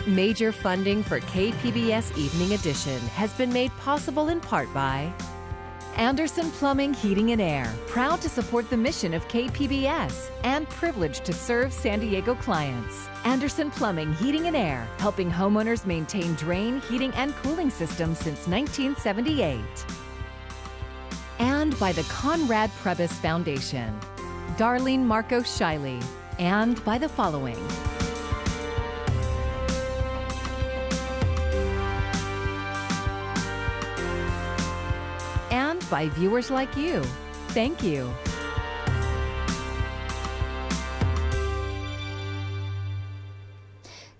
Major funding for KPBS Evening Edition has been made possible in part by Anderson Plumbing, Heating and Air, proud to support the mission of KPBS and privileged to serve San Diego clients. Anderson Plumbing, Heating and Air, helping homeowners maintain drain, heating, and cooling systems since 1978. And by the Conrad Prebys Foundation, Darlene Marcos Shiley, and by the following. And by viewers like you. Thank you.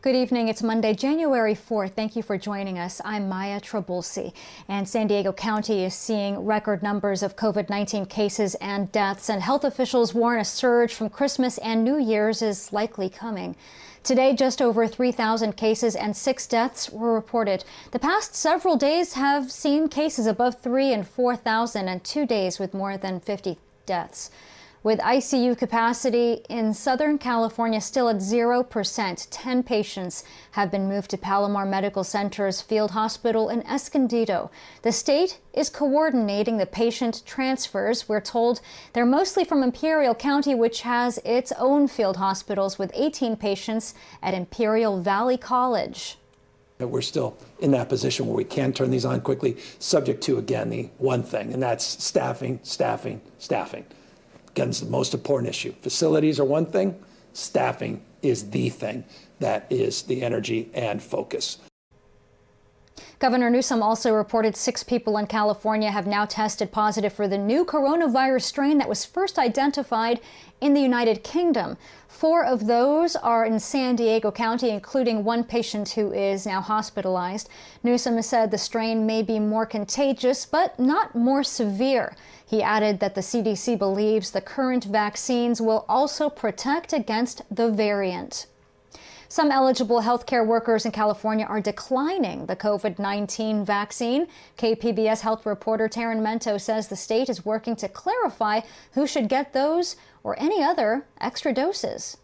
Good evening. It's Monday, January 4th. Thank you for joining us. I'm Maya Trabulsi. And San Diego County is seeing record numbers of COVID-19 cases and deaths, and health officials warn a surge from Christmas and New Year's is likely coming. Today, just over 3,000 cases and 6 deaths were reported. The past several days have seen cases above 3,000 and 4,000 and 2 days with more than 50 deaths. With ICU capacity in Southern California still at 0%, 10 patients have been moved to Palomar Medical Center's field hospital in Escondido. The state is coordinating the patient transfers. We're told they're mostly from Imperial County, which has its own field hospitals with 18 patients at Imperial Valley College. We're still in that position where we can turn these on quickly, subject to, again, the one thing, and that's staffing, staffing, staffing. Again, it's the most important issue. Facilities are one thing, staffing is the thing that is the energy and focus. Governor Newsom also reported 6 people in California have now tested positive for the new coronavirus strain that was first identified in the United Kingdom. 4 of those are in San Diego County, including 1 patient who is now hospitalized. Newsom has said the strain may be more contagious, but not more severe. He added that the CDC believes the current vaccines will also protect against the variant. Some eligible healthcare workers in California are declining the COVID-19 vaccine. KPBS health reporter Taryn Mento says the state is working to clarify who should get those or any other extra doses.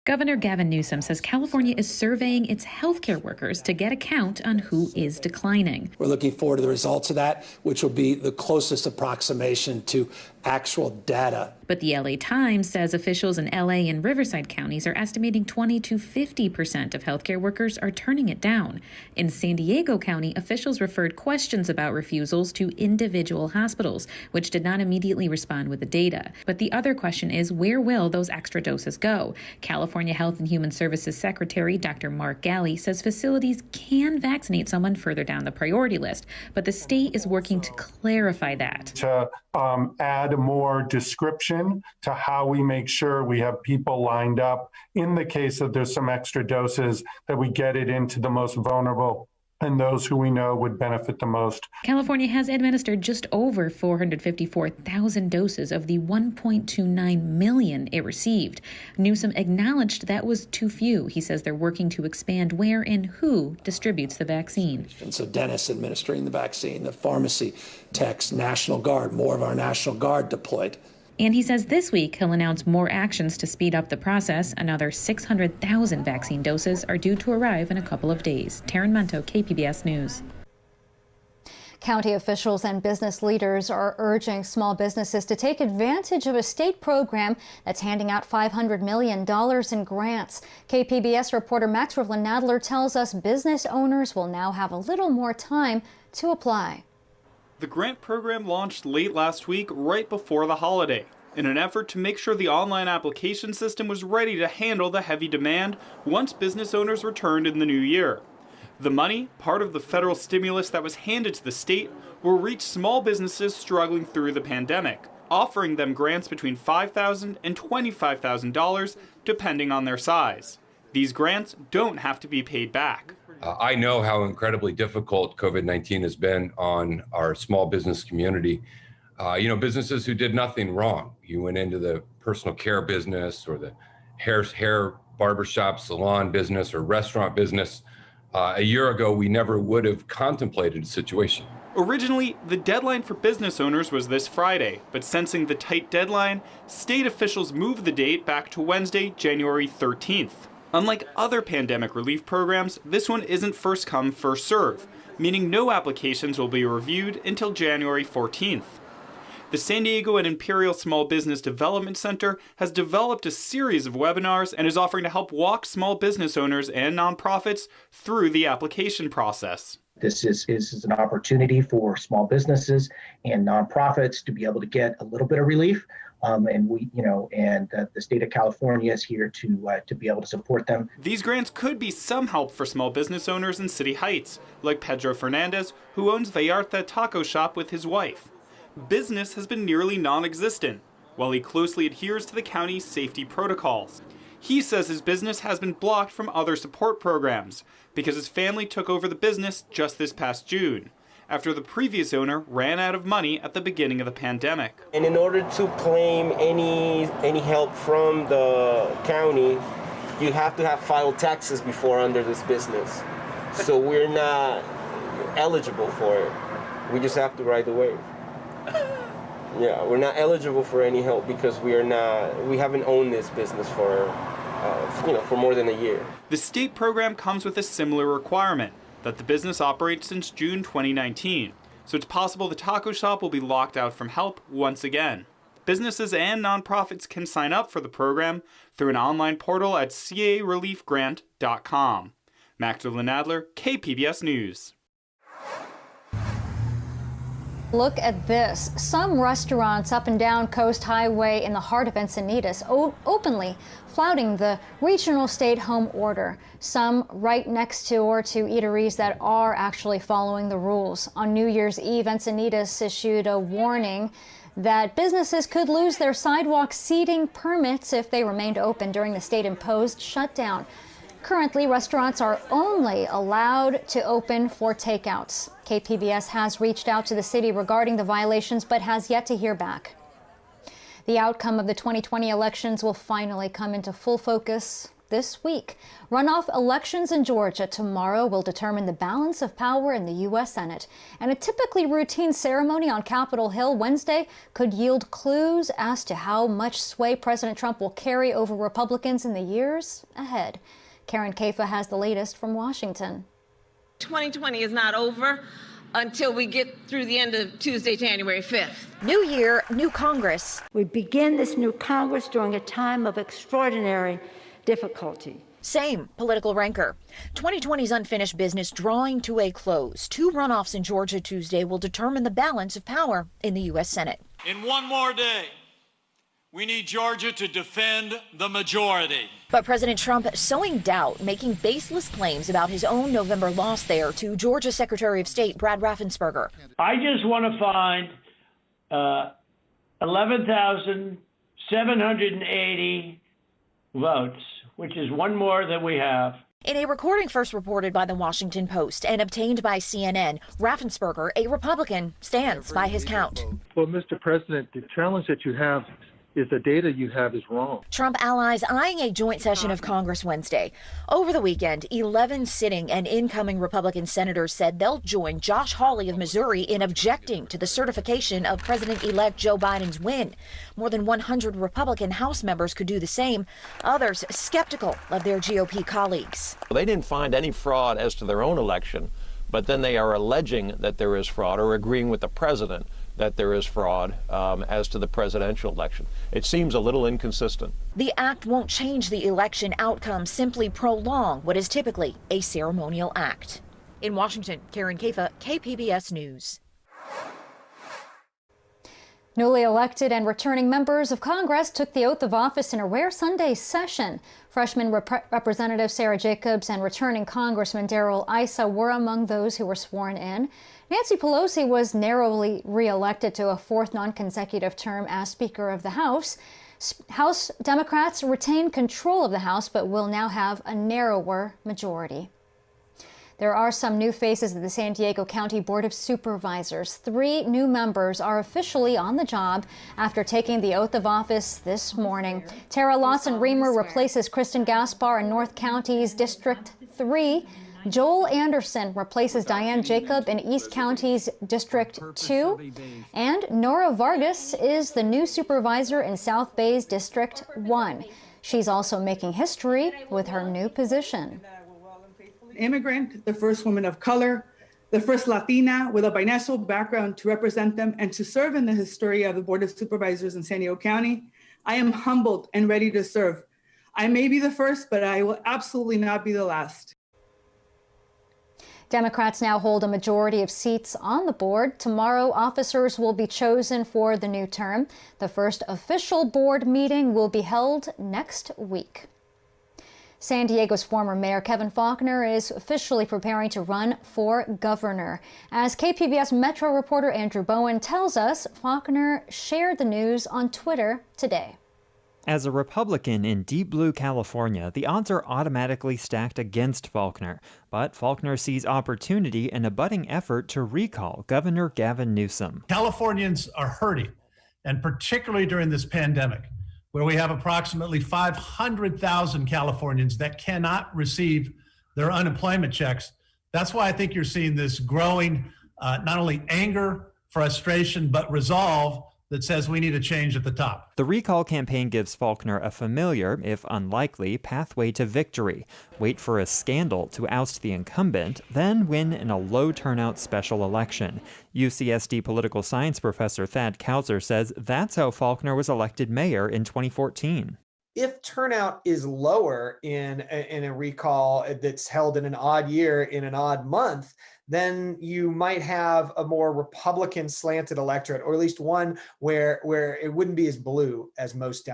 Governor Gavin Newsom says California is surveying its healthcare workers to get a count on who is declining. We're looking forward to the results of that, which will be the closest approximation to actual data. But the LA Times says officials in LA and Riverside counties are estimating 20 to 50% of healthcare workers are turning it down. In San Diego County, officials referred questions about refusals to individual hospitals, which did not immediately respond with the data. But the other question is, where will those extra doses go? California Health and Human Services Secretary Dr. Mark Galley says facilities can vaccinate someone further down the priority list, but the state is working to clarify that. To add more description to how we make sure we have people lined up in the case that there's some extra doses, that we get it into the most vulnerable and those who we know would benefit the most. California has administered just over 454,000 doses of the 1.29 million it received. Newsom acknowledged that was too few. He says they're working to expand where and who distributes the vaccine. And so dentists administering the vaccine, the pharmacy techs, National Guard, more of our National Guard deployed. And he says this week he'll announce more actions to speed up the process. Another 600,000 vaccine doses are due to arrive in a couple of days. Taryn Mento, KPBS News. County officials and business leaders are urging small businesses to take advantage of a state program that's handing out $500 million in grants. KPBS reporter Max Rivlin-Nadler tells us business owners will now have a little more time to apply. The grant program launched late last week, right before the holiday, in an effort to make sure the online application system was ready to handle the heavy demand once business owners returned in the new year. The money, part of the federal stimulus that was handed to the state, will reach small businesses struggling through the pandemic, offering them grants between $5,000 and $25,000, depending on their size. These grants don't have to be paid back. I know how incredibly difficult COVID-19 has been on our small business community. Businesses who did nothing wrong. You went into the personal care business or the hair barbershop, salon business or restaurant business. A year ago, we never would have contemplated a situation. Originally, the deadline for business owners was this Friday, but sensing the tight deadline, state officials moved the date back to Wednesday, January 13th. Unlike other pandemic relief programs, this one isn't first come, first serve, meaning no applications will be reviewed until January 14th. The San Diego and Imperial Small Business Development Center has developed a series of webinars and is offering to help walk small business owners and nonprofits through the application process. This is an opportunity for small businesses and nonprofits to be able to get a little bit of relief. The state of California is here to be able to support them. These grants could be some help for small business owners in City Heights, like Pedro Fernandez, who owns Vallarta Taco Shop with his wife. Business has been nearly non-existent, while he closely adheres to the county's safety protocols. He says his business has been blocked from other support programs because his family took over the business just this past June, after the previous owner ran out of money at the beginning of the pandemic. And in order to claim any help from the county, you have to have filed taxes before under this business. So we're not eligible for it. We just have to ride the wave. Yeah, we're not eligible for any help because we haven't owned this business for more than a year. The state program comes with a similar requirement, that the business operates since June 2019, so it's possible the taco shop will be locked out from help once again. Businesses and nonprofits can sign up for the program through an online portal at careliefgrant.com. Maxwell Adler, KPBS News. Look at this. Some restaurants up and down Coast Highway in the heart of Encinitas openly flouting the regional stay-at-home order. Some right next door to eateries that are actually following the rules. On New Year's Eve, Encinitas issued a warning that businesses could lose their sidewalk seating permits if they remained open during the state-imposed shutdown. Currently, restaurants are only allowed to open for takeouts. KPBS has reached out to the city regarding the violations, but has yet to hear back. The outcome of the 2020 elections will finally come into full focus this week. Runoff elections in Georgia tomorrow will determine the balance of power in the U.S. Senate. And a typically routine ceremony on Capitol Hill Wednesday could yield clues as to how much sway President Trump will carry over Republicans in the years ahead. Karen Kaifa has the latest from Washington. 2020 is not over until we get through the end of Tuesday, January 5th. New year, new Congress. We begin this new Congress during a time of extraordinary difficulty. Same political rancor. 2020's unfinished business drawing to a close. 2 runoffs in Georgia Tuesday will determine the balance of power in the U.S. Senate. In one more day, we need Georgia to defend the majority. But President Trump sowing doubt, making baseless claims about his own November loss there to Georgia Secretary of State Brad Raffensperger. I just want to find 11,780 votes, which is one more than we have. In a recording first reported by the Washington Post and obtained by CNN, Raffensperger, a Republican, stands by his count. Well, Mr. President, the challenge that you have is the data you have is wrong. Trump allies eyeing a joint session of Congress Wednesday. Over the weekend, 11 sitting and incoming Republican senators said they'll join Josh Hawley of Missouri in objecting to the certification of President-elect Joe Biden's win. More than 100 Republican House members could do the same. Others skeptical of their GOP colleagues. They didn't find any fraud as to their own election, but then they are alleging that there is fraud or agreeing with the president that there is fraud as to the presidential election. It seems a little inconsistent. The act won't change the election outcome, simply prolong what is typically a ceremonial act. In Washington, Karen Kaifa, KPBS News. Newly elected and returning members of Congress took the oath of office in a rare Sunday session. Freshman Representative Sarah Jacobs and returning Congressman Darrell Issa were among those who were sworn in. Nancy Pelosi was narrowly reelected to a 4th non-consecutive term as Speaker of the House. House Democrats retain control of the House but will now have a narrower majority. There are some new faces at the San Diego County Board of Supervisors. 3 new members are officially on the job after taking the oath of office this morning. Tara Lawson-Reamer replaces Kristen Gaspar in North County's District 3. Joel Anderson replaces Diane Jacob in East County's District 2. And Nora Vargas is the new supervisor in South Bay's District 1. She's also making history with her new position. Immigrant, the first woman of color, the first Latina with a binational background to represent them and to serve in the history of the Board of Supervisors in San Diego County. I am humbled and ready to serve. I may be the first, but I will absolutely not be the last. Democrats now hold a majority of seats on the board. Tomorrow, officers will be chosen for the new term. The first official board meeting will be held next week. San Diego's former mayor Kevin Faulconer is officially preparing to run for governor. As KPBS Metro reporter Andrew Bowen tells us, Faulconer shared the news on Twitter today. As a Republican in deep blue California, the odds are automatically stacked against Faulconer. But Faulconer sees opportunity in a budding effort to recall Governor Gavin Newsom. Californians are hurting, and particularly during this pandemic, where we have approximately 500,000 Californians that cannot receive their unemployment checks. That's why I think you're seeing this growing, not only anger, frustration, but resolve that says we need a change at the top. The recall campaign gives Faulconer a familiar, if unlikely, pathway to victory. Wait for a scandal to oust the incumbent, then win in a low-turnout special election. UCSD political science professor Thad Kauser says that's how Faulconer was elected mayor in 2014. If turnout is lower in a recall that's held in an odd year, in an odd month, then you might have a more Republican slanted electorate, or at least one where it wouldn't be as blue as most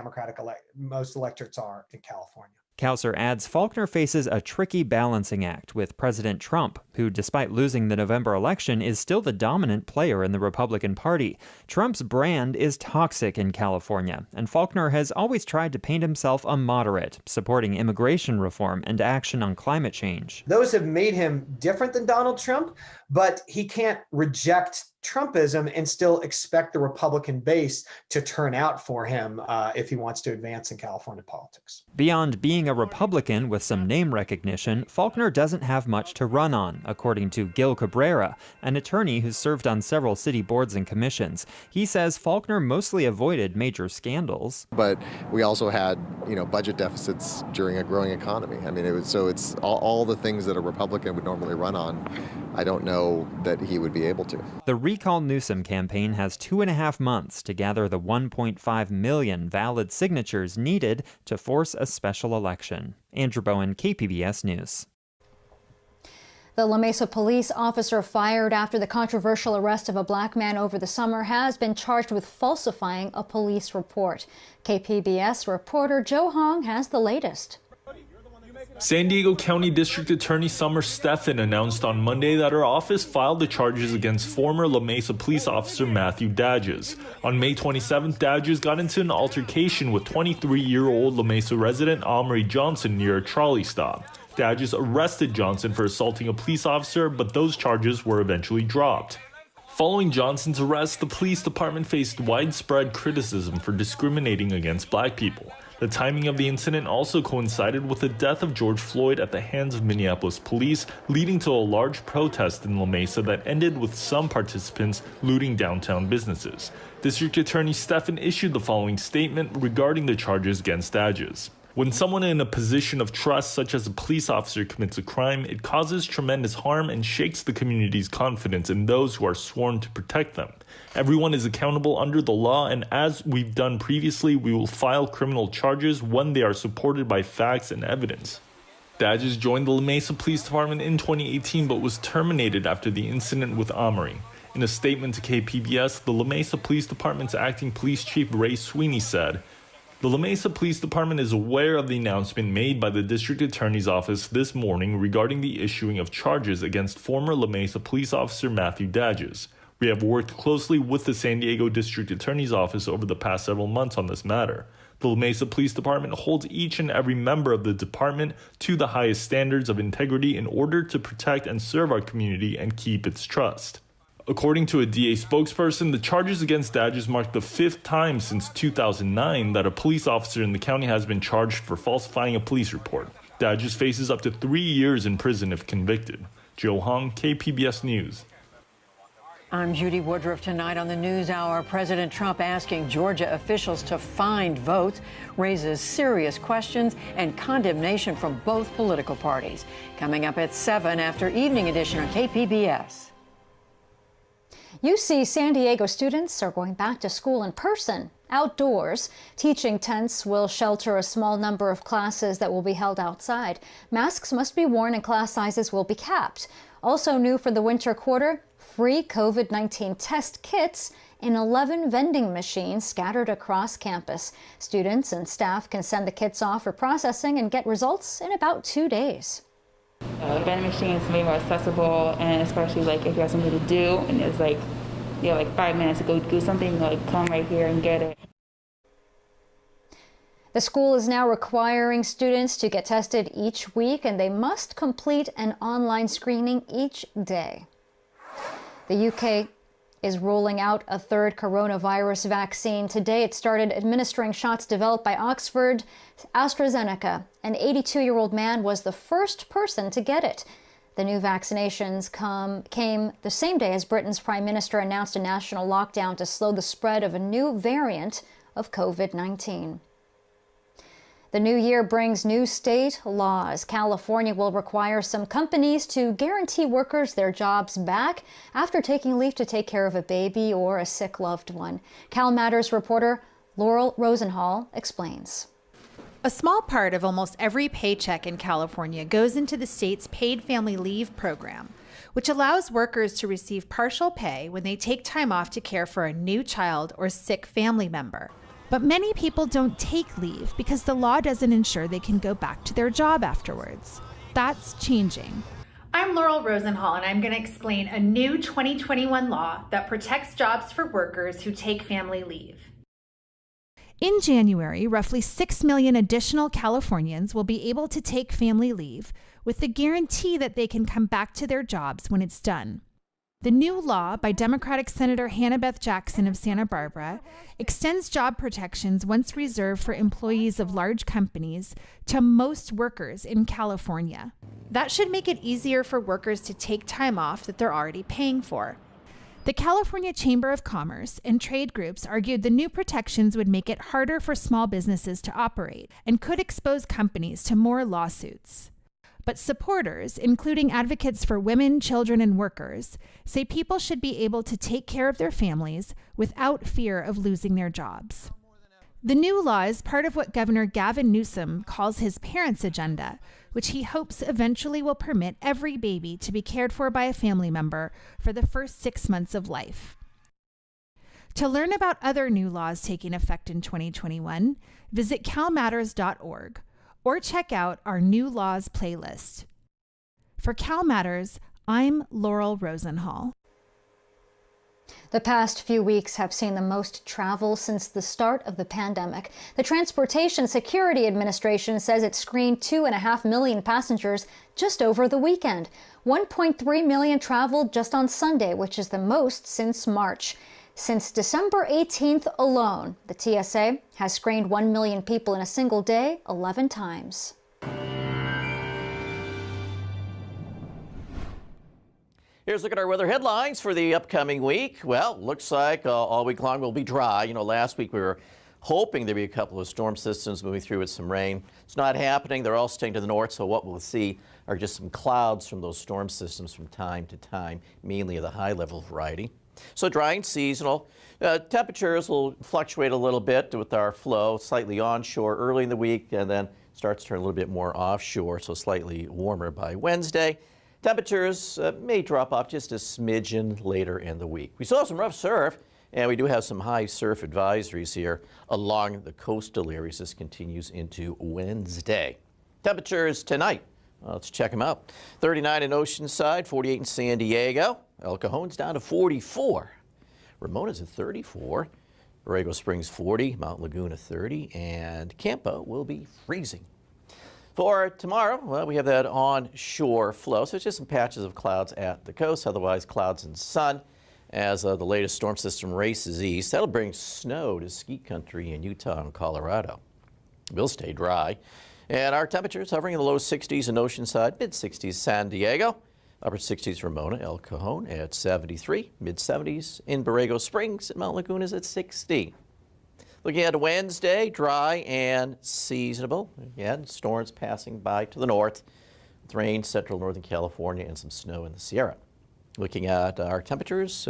most electorates are in California. Kauser adds Faulconer faces a tricky balancing act with President Trump, who, despite losing the November election, is still the dominant player in the Republican Party. Trump's brand is toxic in California, and Faulconer has always tried to paint himself a moderate, supporting immigration reform and action on climate change. Those have made him different than Donald Trump, but he can't reject Trumpism and still expect the Republican base to turn out for him if he wants to advance in California politics. Beyond being a Republican with some name recognition, Faulconer doesn't have much to run on, according to Gil Cabrera, an attorney who's served on several city boards and commissions. He says Faulconer mostly avoided major scandals. But we also had, budget deficits during a growing economy. I mean, it's all the things that a Republican would normally run on. I don't know that he would be able to. The Recall Newsom campaign has 2.5 months to gather the 1.5 million valid signatures needed to force a special election. Andrew Bowen, KPBS News. The La Mesa police officer fired after the controversial arrest of a black man over the summer has been charged with falsifying a police report. KPBS reporter Joe Hong has the latest. San Diego County District Attorney Summer Stephan announced on Monday that her office filed the charges against former La Mesa police officer Matthew Dadges. On May 27th, Dadges got into an altercation with 23-year-old La Mesa resident Omri Johnson near a trolley stop. Dadges arrested Johnson for assaulting a police officer, but those charges were eventually dropped. Following Johnson's arrest, the police department faced widespread criticism for discriminating against black people. The timing of the incident also coincided with the death of George Floyd at the hands of Minneapolis police, leading to a large protest in La Mesa that ended with some participants looting downtown businesses. District Attorney Stephan issued the following statement regarding the charges against Dadges. When someone in a position of trust, such as a police officer, commits a crime, it causes tremendous harm and shakes the community's confidence in those who are sworn to protect them. Everyone is accountable under the law, and as we've done previously, we will file criminal charges when they are supported by facts and evidence. Dadges joined the La Mesa Police Department in 2018 but was terminated after the incident with Omri. In a statement to KPBS, the La Mesa Police Department's acting police chief Ray Sweeney said, "The La Mesa Police Department is aware of the announcement made by the District Attorney's Office this morning regarding the issuing of charges against former La Mesa police officer Matthew Dadges. We have worked closely with the San Diego District Attorney's Office over the past several months on this matter. The La Mesa Police Department holds each and every member of the department to the highest standards of integrity in order to protect and serve our community and keep its trust." According to a DA spokesperson, the charges against Dadges marked the 5th time since 2009 that a police officer in the county has been charged for falsifying a police report. Dadges faces up to 3 years in prison if convicted. Joe Hong, KPBS News. I'm Judy Woodruff. Tonight on the NewsHour, President Trump asking Georgia officials to find votes raises serious questions and condemnation from both political parties. Coming up at 7 after Evening Edition on KPBS. UC San Diego students are going back to school in person, outdoors. Teaching tents will shelter a small number of classes that will be held outside. Masks must be worn and class sizes will be capped. Also new for the winter quarter, free COVID-19 test kits in 11 vending machines scattered across campus. Students and staff can send the kits off for processing and get results in about 2 days. Vending machines made more accessible, and especially like if you have something to do and it's like you have like 5 minutes to go do something, like come right here and get it. The school is now requiring students to get tested each week, and they must complete an online screening each day. The UK is rolling out a third coronavirus vaccine. Today it started administering shots developed by Oxford AstraZeneca. An 82-year-old man was the first person to get it. The new vaccinations came the same day as Britain's Prime Minister announced a national lockdown to slow the spread of a new variant of COVID-19. The new year brings new state laws. California will require some companies to guarantee workers their jobs back after taking leave to take care of a baby or a sick loved one. Cal Matters reporter Laurel Rosenhall explains. A small part of almost every paycheck in California goes into the state's paid family leave program, which allows workers to receive partial pay when they take time off to care for a new child or sick family member. But many people don't take leave because the law doesn't ensure they can go back to their job afterwards. That's changing. I'm Laurel Rosenhall, and I'm going to explain a new 2021 law that protects jobs for workers who take family leave. In January, roughly 6 million additional Californians will be able to take family leave with the guarantee that they can come back to their jobs when it's done. The new law by Democratic Senator Hannah-Beth Jackson of Santa Barbara extends job protections once reserved for employees of large companies to most workers in California. That should make it easier for workers to take time off that they're already paying for. The California Chamber of Commerce and trade groups argued the new protections would make it harder for small businesses to operate and could expose companies to more lawsuits. But supporters, including advocates for women, children, and workers, say people should be able to take care of their families without fear of losing their jobs. The new law is part of what Governor Gavin Newsom calls his parents' agenda, which he hopes eventually will permit every baby to be cared for by a family member for the first 6 months of life. To learn about other new laws taking effect in 2021, visit calmatters.org. or check out our new laws playlist. For Cal Matters, I'm Laurel Rosenhall. The past few weeks have seen the most travel since the start of the pandemic. The Transportation Security Administration says it screened 2.5 million passengers just over the weekend. 1.3 million traveled just on Sunday, which is the most since March. Since December 18th alone, the TSA has screened 1 million people in a single day 11 times. Here's a look at our weather headlines for the upcoming week. Well, looks like all week long will be dry. You know, last week we were hoping there'd be a couple of storm systems moving through with some rain. It's not happening. They're all staying to the north, so what we'll see are just some clouds from those storm systems from time to time, mainly of the high-level variety. So dry and seasonal. Temperatures will fluctuate a little bit with our flow, slightly onshore early in the week, and then starts to turn a little bit more offshore, so slightly warmer by Wednesday. Temperatures may drop off just a smidgen later in the week. We still have some rough surf, and we do have some high surf advisories here along the coastal areas. This continues into Wednesday. Temperatures tonight, let's check them out. 39 in Oceanside, 48 in San Diego. El Cajon's down to 44. Ramona's at 34. Borrego Springs 40, Mount Laguna 30, and Campo will be freezing. For tomorrow, well, we have that onshore flow, so it's just some patches of clouds at the coast, otherwise clouds and sun as the latest storm system races east. That'll bring snow to ski country in Utah and Colorado. We'll stay dry. And our temperatures hovering in the low 60s in Oceanside, mid 60s San Diego. Upper 60s for Mona, El Cajon at 73. Mid-70s in Borrego Springs. Mount Laguna is at 60. Looking at Wednesday, dry and seasonable. Again, storms passing by to the north. With rain, central northern California, and some snow in the Sierra. Looking at our temperatures,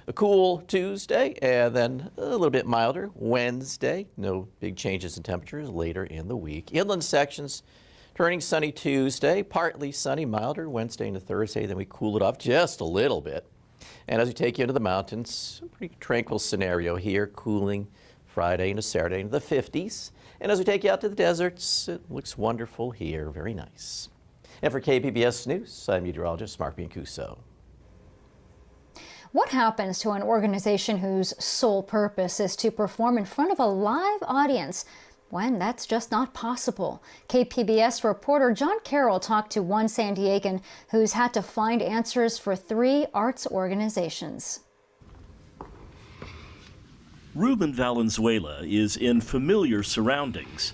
a cool Tuesday, and then a little bit milder Wednesday. No big changes in temperatures later in the week. Inland sections turning sunny Tuesday, partly sunny, milder Wednesday into Thursday. Then we cool it off just a little bit. And as we take you into the mountains, a pretty tranquil scenario here, cooling Friday into Saturday into the 50s. And as we take you out to the deserts, it looks wonderful here. Very nice. And for KPBS News, I'm meteorologist Mark Biancuso. What happens to an organization whose sole purpose is to perform in front of a live audience when that's just not possible? KPBS reporter John Carroll talked to one San Diegan who's had to find answers for 3 arts organizations. Ruben Valenzuela is in familiar surroundings.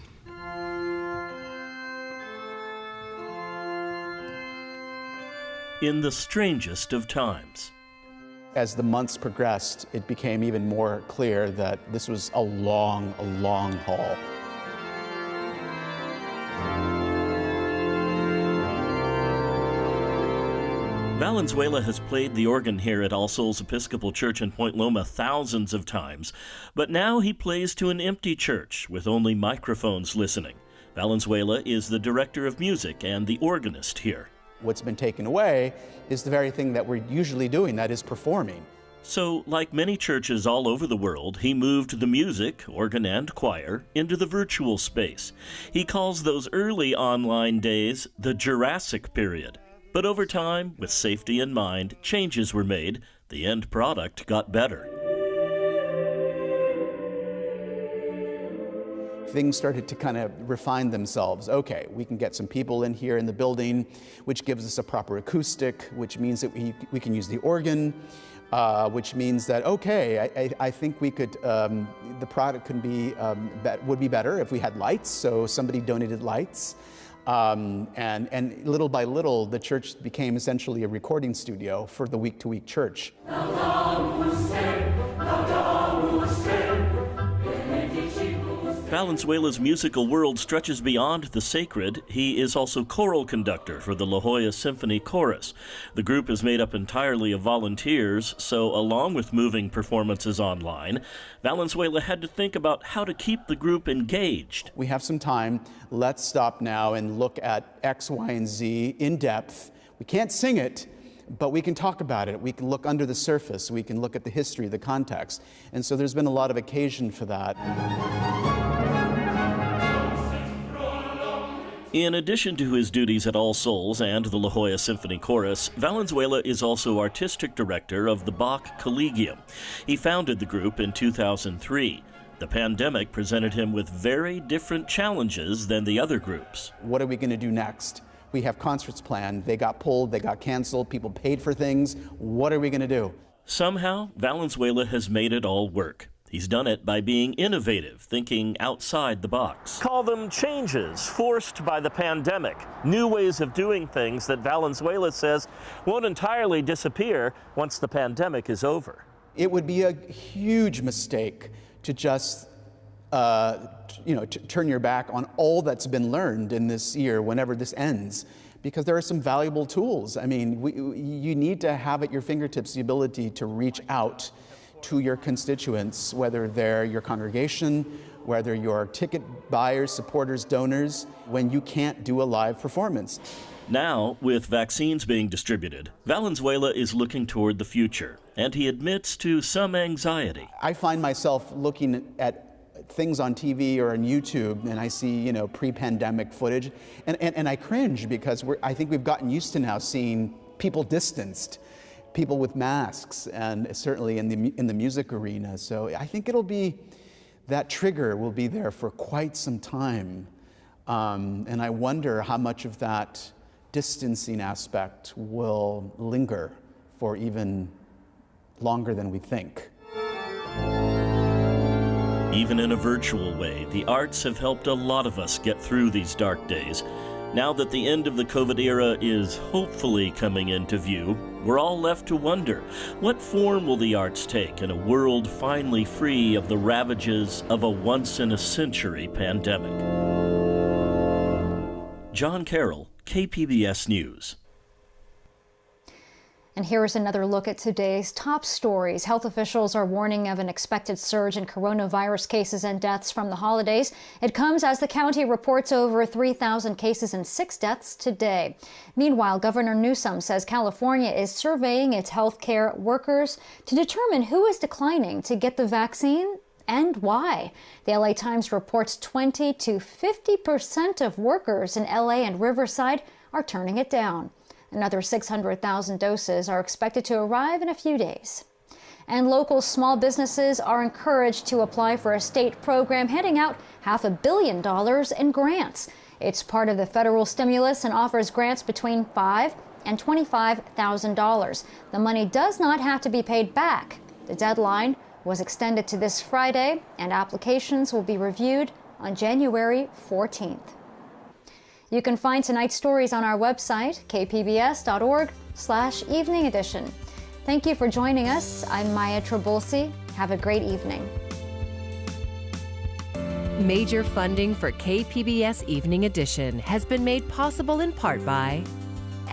In the strangest of times. As the months progressed, it became even more clear that this was a long haul. Valenzuela has played the organ here at All Souls Episcopal Church in Point Loma thousands of times, but now he plays to an empty church with only microphones listening. Valenzuela is the director of music and the organist here. What's been taken away is the very thing that we're usually doing, that is performing. So, like many churches all over the world, he moved the music, organ and choir, into the virtual space. He calls those early online days the Jurassic period. But over time, with safety in mind, changes were made. The end product got better. Things started to kind of refine themselves. Okay, we can get some people in here in the building, which gives us a proper acoustic, which means that we can use the organ, which means that, okay, I think we could, the product could be, would be better if we had lights, so somebody donated lights. And little by little, the church became essentially a recording studio for the week-to-week church. Valenzuela's musical world stretches beyond the sacred. He is also choral conductor for the La Jolla Symphony Chorus. The group is made up entirely of volunteers, so along with moving performances online, Valenzuela had to think about how to keep the group engaged. We have some time. Let's stop now and look at X, Y, and Z in depth. We can't sing it, but we can talk about it. We can look under the surface. We can look at the history, the context. And so there's been a lot of occasion for that. In addition to his duties at All Souls and the La Jolla Symphony Chorus, Valenzuela is also artistic director of the Bach Collegium. He founded the group in 2003. The pandemic presented him with very different challenges than the other groups. What are we going to do next? We have concerts planned. They got pulled, they got canceled, people paid for things. What are we going to do? Somehow, Valenzuela has made it all work. He's done it by being innovative, thinking outside the box. Call them changes forced by the pandemic, new ways of doing things that Valenzuela says won't entirely disappear once the pandemic is over. It would be a huge mistake to just turn your back on all that's been learned in this year whenever this ends, because there are some valuable tools. I mean, you need to have at your fingertips the ability to reach out to your constituents, whether they're your congregation, whether you're ticket buyers, supporters, donors, when you can't do a live performance. Now, with vaccines being distributed, Valenzuela is looking toward the future, and he admits to some anxiety. I find myself looking at things on TV or on YouTube, and I see, pre-pandemic footage, and I cringe because I think we've gotten used to now seeing people distanced, people with masks, and certainly in the music arena. So I think that trigger will be there for quite some time. And I wonder how much of that distancing aspect will linger for even longer than we think. Even in a virtual way, the arts have helped a lot of us get through these dark days. Now that the end of the COVID era is hopefully coming into view, we're all left to wonder, what form will the arts take in a world finally free of the ravages of a once-in-a-century pandemic? John Carroll, KPBS News. And here is another look at today's top stories. Health officials are warning of an expected surge in coronavirus cases and deaths from the holidays. It comes as the county reports over 3,000 cases and 6 deaths today. Meanwhile, Governor Newsom says California is surveying its healthcare workers to determine who is declining to get the vaccine and why. The LA Times reports 20 to 50% of workers in LA and Riverside are turning it down. Another 600,000 doses are expected to arrive in a few days. And local small businesses are encouraged to apply for a state program handing out $500 million in grants. It's part of the federal stimulus and offers grants between $5,000 and $25,000. The money does not have to be paid back. The deadline was extended to this Friday, and applications will be reviewed on January 14th. You can find tonight's stories on our website, kpbs.org/evening edition. Thank you for joining us. I'm Maya Trabulsi. Have a great evening. Major funding for KPBS Evening Edition has been made possible in part by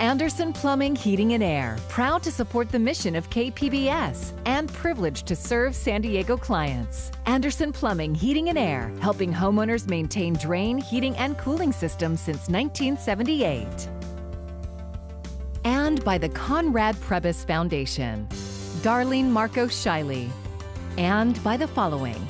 Anderson Plumbing, Heating and Air, proud to support the mission of KPBS and privileged to serve San Diego clients. Anderson Plumbing, Heating and Air, helping homeowners maintain drain, heating, and cooling systems since 1978. And by the Conrad Prebys Foundation, Darlene Marco Shiley, and by the following.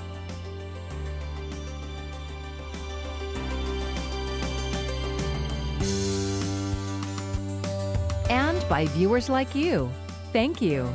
And by viewers like you. Thank you.